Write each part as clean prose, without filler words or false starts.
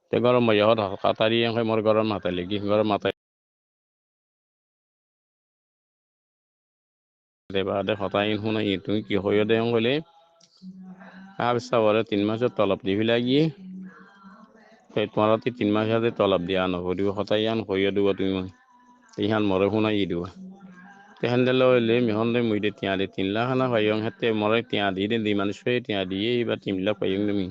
te goro mo yo da khatari yang mor goro mata legi goro mata de ba de khatayin huna itu ki hoyo de ngole ab sawara 3 মাসের তলব দিবি লাগি তে তোমার 3 মাস হাতে তলব দিয়া ন হরিব খতায়ান হইয়া দিব তুমি ইহান মরে হুনা ই দিব তেহান দিলে হইলে মিহন দে মুইতে তিয়া দে 3 লাখ না পাইয়ং হাতে মরে তিয়া দি দে দি মানুষ তিয়া দিয়ে এবার 3 লাখ পাইয়ং তুমি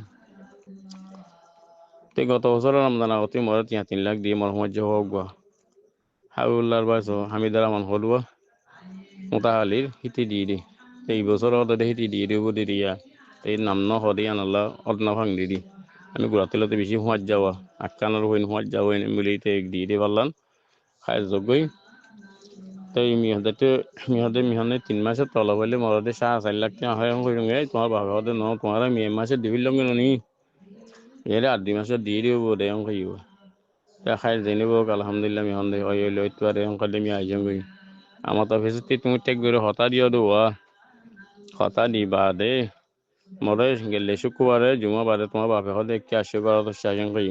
তে গত বছর রমজান আগতে মরে তিয়া 3 লাখ দিয়ে মর মজ্জ হোক গা হাউল্লার বাস হামিদার রহমান হলুয়া মোতাহালির হিতি দিয়ে দি এই বছর ওদের হিতি দিয়ে দিব দি দিয়া এই নাম ন হদি আনাল্লাহ অদনা ভাঙ দি আমি গুড়াতেলাতে বেশি হুঁয়ার যাওয়া আটকানোর হইন হুঁয়ার যাওয়া মিলিতে দিয়ে দিয়ে পারলাম খায় যোগ্যই তাই মিহনে 3 মাসের তলা বলে মরদে 4.5 লাখ টাকা হয় কইরুঙ্গে তোমার বাবা হদে ন তোমার মে মাসে দিবিল লঙ্গে নি এরে 8 মাসে দিয়ে দিব দে অং কইব তা খাই জেনিব আলহামদুলিল্লাহ মিহন দে ওই লই তো আর অং কলে মি আইজং গই আমার তো ফেসতে তুমি টেক গরে হতা দিও দোয়া হতা দিবা দে মরে গেলে শুক্রবারে জুমা বারে তোমার বাপে হদে কি আসে করা তো সাজং কই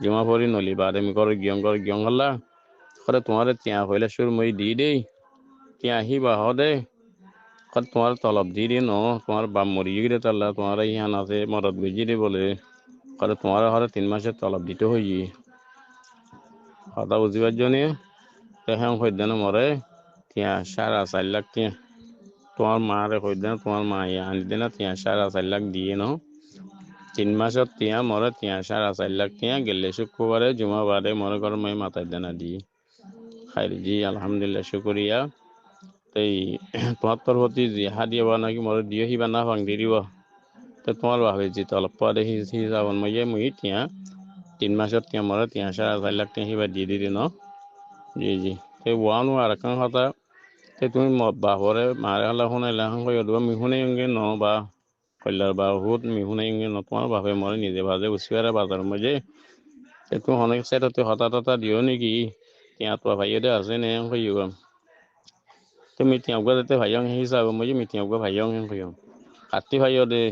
জুমা পরি নলি বারে মি কর গিয়ং হল্লা করে তোমার তিয়া হইলে সুর মই দি দেই তিয়া হিবা হদে করে তোমার তলব দি দি ন তোমার বাপ মরি গিয়ে তাল্লা তোমার ইহান আছে মরদ বুঝি দে বলে করে তোমার হরে 3 মাসের তলব দিতে হই কথা বুঝিবার জন্য হ্যাঁ হইদেন মরে তিয়া 4.5 লাখ তিয়া তোমার মারে হইদেন তোমার মা আনি দেন তিয়া 4.5 লাখ দিয়ে ন 3 মাসের তিয়া মরে তিয়া 4.5 লাখ তিয়া গেলে শুক্রবারে জুমা বারে মরে ঘর মই মাথায় দেনা দি খাই জি আলহামদুলিল্লাহ শুকরিয়া এই তোমার তোর প্রতি জিহা দিয়ে নাকি মরে দিয়ে হিবা না ভাঙ দি দিব তো তোমার ভাবে যে তলব পরে হিসাবন মই তিয়া 3 মাসের তিয়া মরে তিয়া 4.5 লাখ তিয়া হিবা দিয়ে দি ন জি জি তো ওয়ান আর কান কথা তো তুমি বাহরে মারে হলা শুনাইলা কই দিব মি শুনে ন বা কইলার বা হুত মি শুনে ন তোমার ভাবে মরে নিজে বাজে উসিয়ারে বাজার মধ্যে তো অনেক সাইডতে হতা দিও নাকি তিয়া তো ভাইয়েদে আছে নে কইব তুমি তিয়া গতে ভাইয়ং হিসাব মই মি তিয়া ভাইয়ং কইও কাটি ভাইয়দে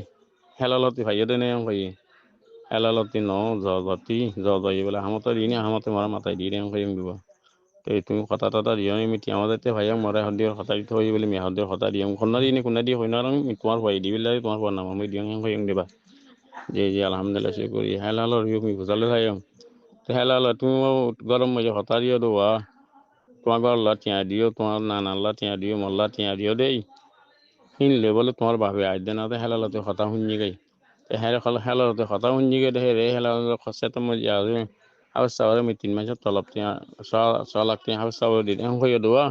হেলালতি ভাইয়দে নে কই হেলালতি ন জতি জই বলে হামত দিনে হামতে মরা মাথায় দি রে কইম দিব এই তুমি কথা দিও মি তিয়া আমাদের ভাইয়ং মরে হদিও কথা দিতে হই বলে মি হদিও কথা দিও কোন দি হই না তোমার ভাই দিবিলা তোমার নাম আমি দিও কইম দিবা জি আলহামদুলিল্লাহ শুকরি হেলালর মি বুঝালে ভাইয়ং হেলাল তুমি গরম মজে হতা দিও দোয়া তোমার গল্লা তিয়া দিও তোমার নানাল্লা তিয়া দিও মোল্লা তিয়া দিও দেই হিনলে বলে তোমার বাপে আজ দেন হেলালতে হতা শুনি গাই হেলালতে হতা শুনি গে হে রে হেলাল খসে তো মজে আছে হাউস সাওয়ারে মি 3 মাসের তলব তিয়া 6 লাখ তিয়া হাউস সাওয়ার দি এম কইয়া দোয়া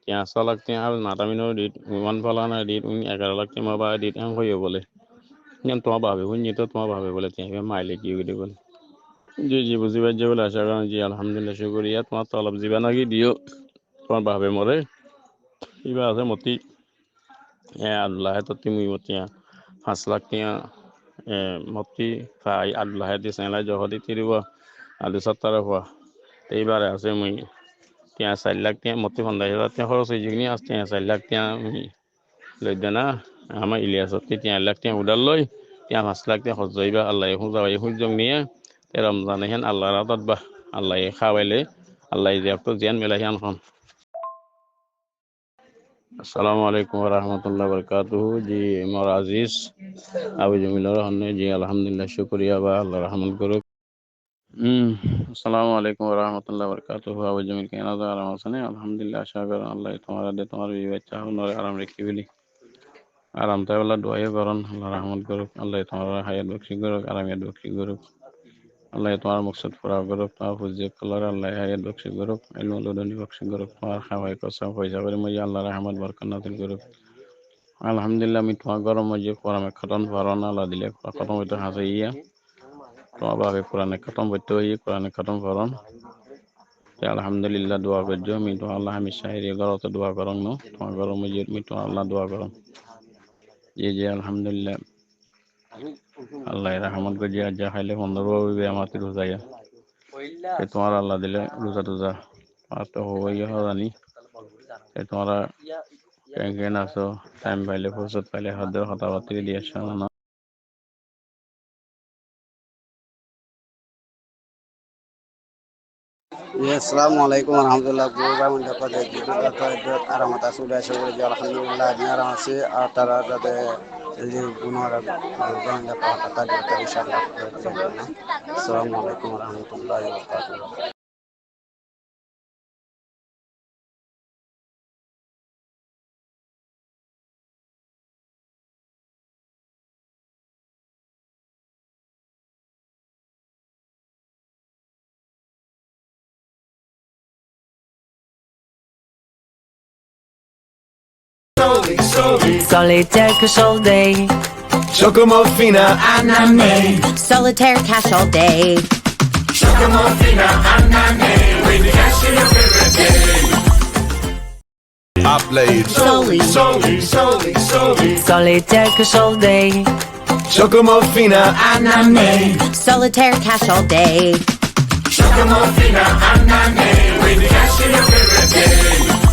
তিয়া 6 লাখ তিয়া হাউস মাতামিনো দি ওয়ান ফলানা দি 11 লাখ তিয়া মা বা দি এম কইয়া বলে নিয়ম তোমার বাপে শুনি তো তোমার বাপে বলে তিয়া মাইলে কি গদি বলে জি বুঝিবার যে বলে আশা করেন জি আলহামদুলিল্লাহ শুকরিয়া তোমার তলব জিবা নাকি দিও তোমার বাপে মরে ইবা আছে মতি আল্লাহ তো তুমি মতিয়া 5 লাখ তিয়া মতি ফাই আল্লাহ দি সেলা জহদি তিরিব আলু 70 হওয়া এইবারে আছে মুই তিয়া 4 লাখ তিয়া মতি 15,000 তিয়া খরচ হয়ে যিনি আসতে 4 লাখ তিয়া লই দেনা আমার ইলিয়াসত 3 লাখ তিয়া উডাল লই তিয়া 5 লাখ তিয়া খরচ যাইবা আল্লাহ হুজাই হুজং নিয়ে রমজান হেন আল্লাহ রাতত বা আল্লাহ খাওয়াইলে আল্লাহ যে তো জিয়ান মেলাহিয়ান খন আসসালামু আলাইকুম ওয়া রাহমাতুল্লাহি ওয়া বারাকাতুহু জি মোর আজিজ আবু জমিলর হন্নে জি আলহামদুলিল্লাহ শুকরিয়া বা আল্লাহ রহমত করুক আসসালামু আলাইকুম ওয়া রাহমাতুল্লাহি ওয়া বারাকাতুহু আবু জমিল কেন দা আরাম আছেন আলহামদুলিল্লাহ আশা করি আল্লাহ তোমার দে তোমার বাচ্চা হনরে আরাম রাখি বলি আরাম তাই বলা দোয়াই করন আল্লাহ রহমত করুক আল্লাহ তোমার হায়াত বখশি করুক আরামিয়াত বখশি করুক আল্লাহ তোমার মকসদ পুরা করুক তোমার ফুজিয়ে কলার আল্লাহ হায়াত বখশি করুক ইলমুলুদনি বখশি করুক তোমার খাওয়াই কসা পয়সা করে মই আল্লাহ রহমত বরকত নাযিল করুক আলহামদুলিল্লাহ আমি তোমার গরম মধ্যে কোরআনে খতম ভরণ আল্লাহ দিলে খতম হইতে হাজাইয়া তোমার ভাবে কোরআনে খতম হইতে হই কোরআনে খতম ভরণ আলহামদুলিল্লাহ দোয়া করছো আমি তো আল্লাহ আমি শাহরি গরতে দোয়া করং নো তোমার গরম মধ্যে আমি তো আল্লাহ দোয়া করং জি আলহামদুলিল্লাহ আল্লাহ রহমত করে যা খাইলে 15 হবে আমার রোজায়া তোমার আল্লাহ দিলে রোজা আর তো হইয়া জানি তোমরা কেন আছো টাইম পাইলে ফুরসত পাইলে হাত কথা বার্তা দিয়ে শোনা Assalamu alaikum warahmatullahi wabarakatuh. Pada kita ada aramat sudah syukur alhamdulillah ni aramasi atara ada jadi gunung ada gunung ada kata dia insyaallah. Assalamu alaikum warahmatullahi wabarakatuh. Solitaire cash all day. Chocomorphina, Anane. Solitaire cash all day. Chocomorphina, Anane. When you cash in your favorite game. I played Soli. Soli. Solitaire cash all day. Chocomorphina, Anane. Solitaire cash all day. Chocomorphina, Anane. When you cash in your favorite game.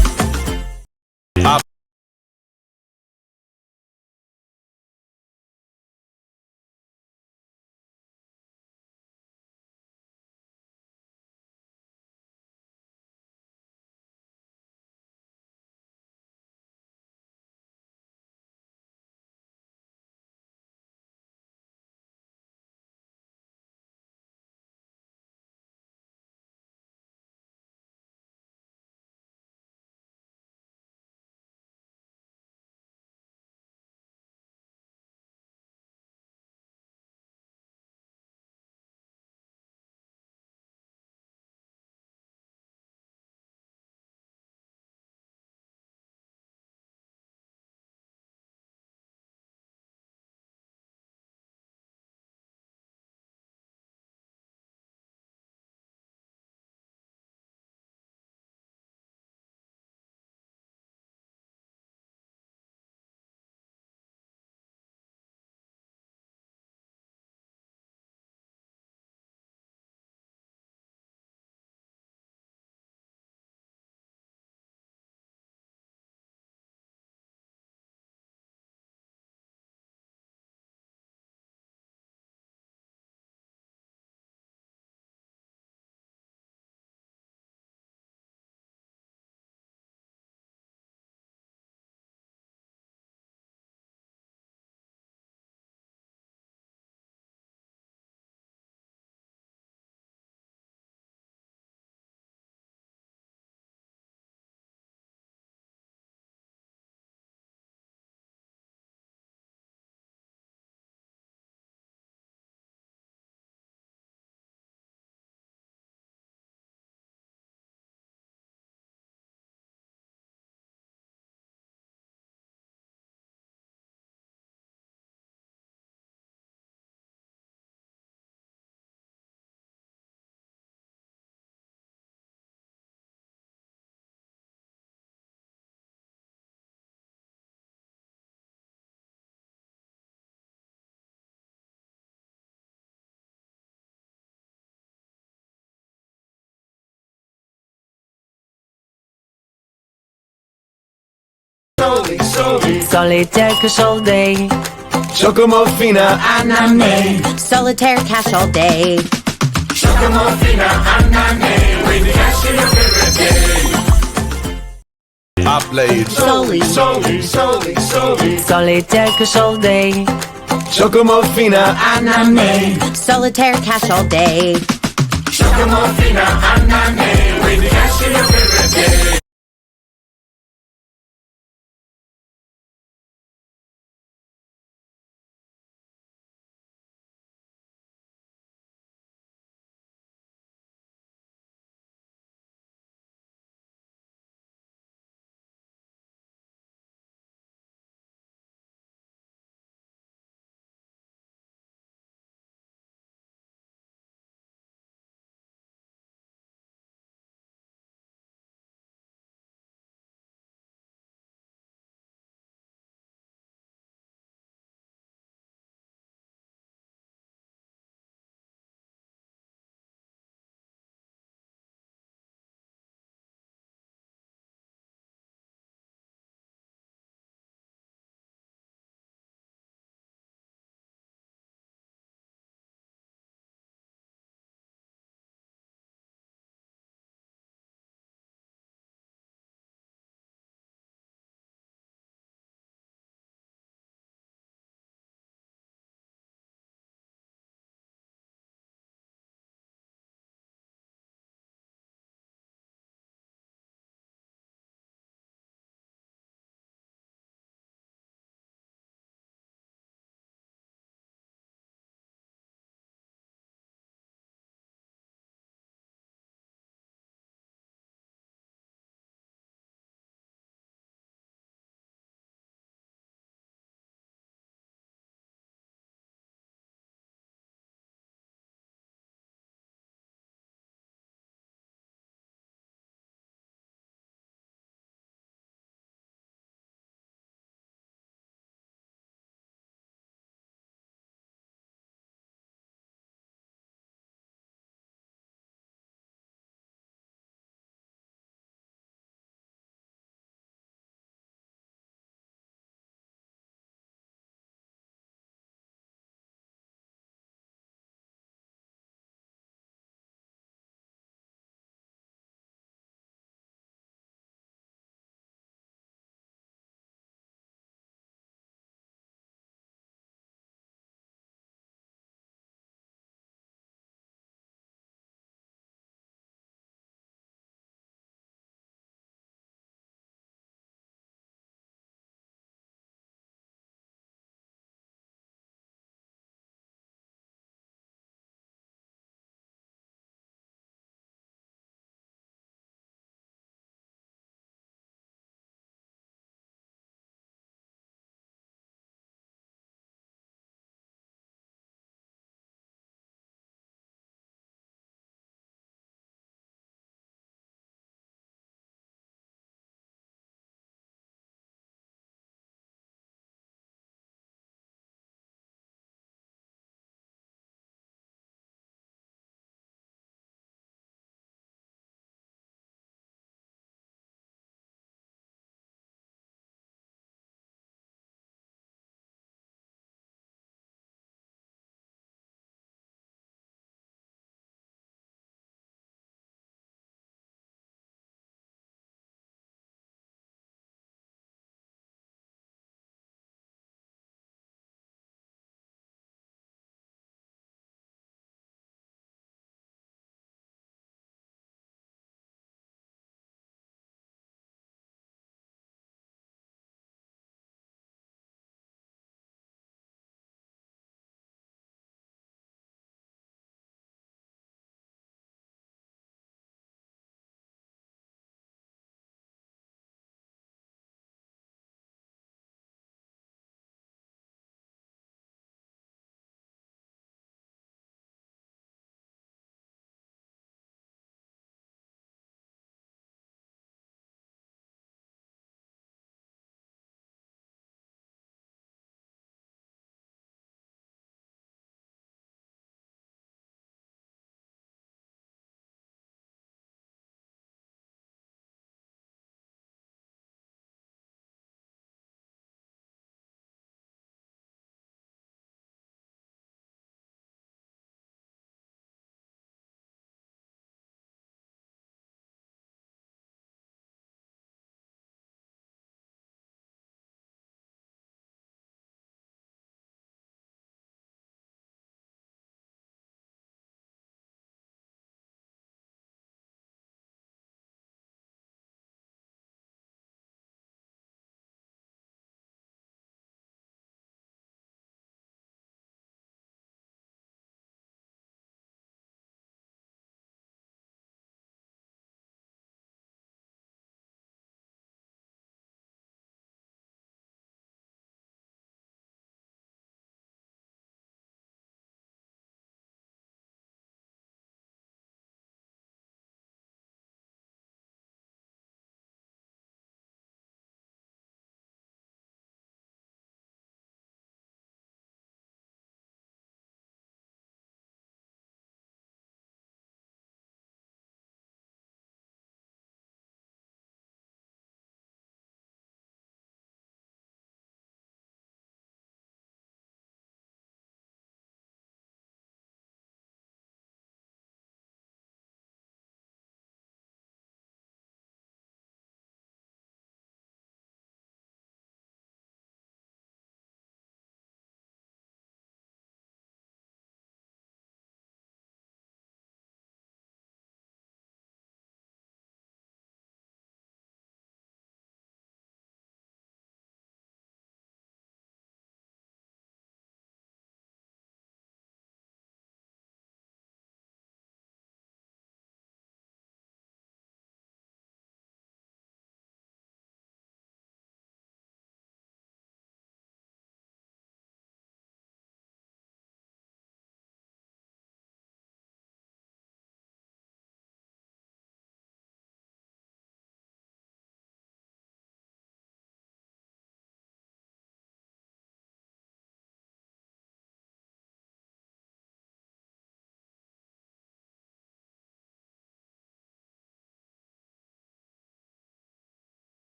Solitaire cash all day. Chocomorphina, Anane. Solitaire cash all day. Chocomorphina, Anane. When you cash in your favorite game. I played Soli. Solitaire cash all day. Chocomorphina, Anane. Solitaire cash all day. Chocomorphina, Anane. When you cash in your favorite game.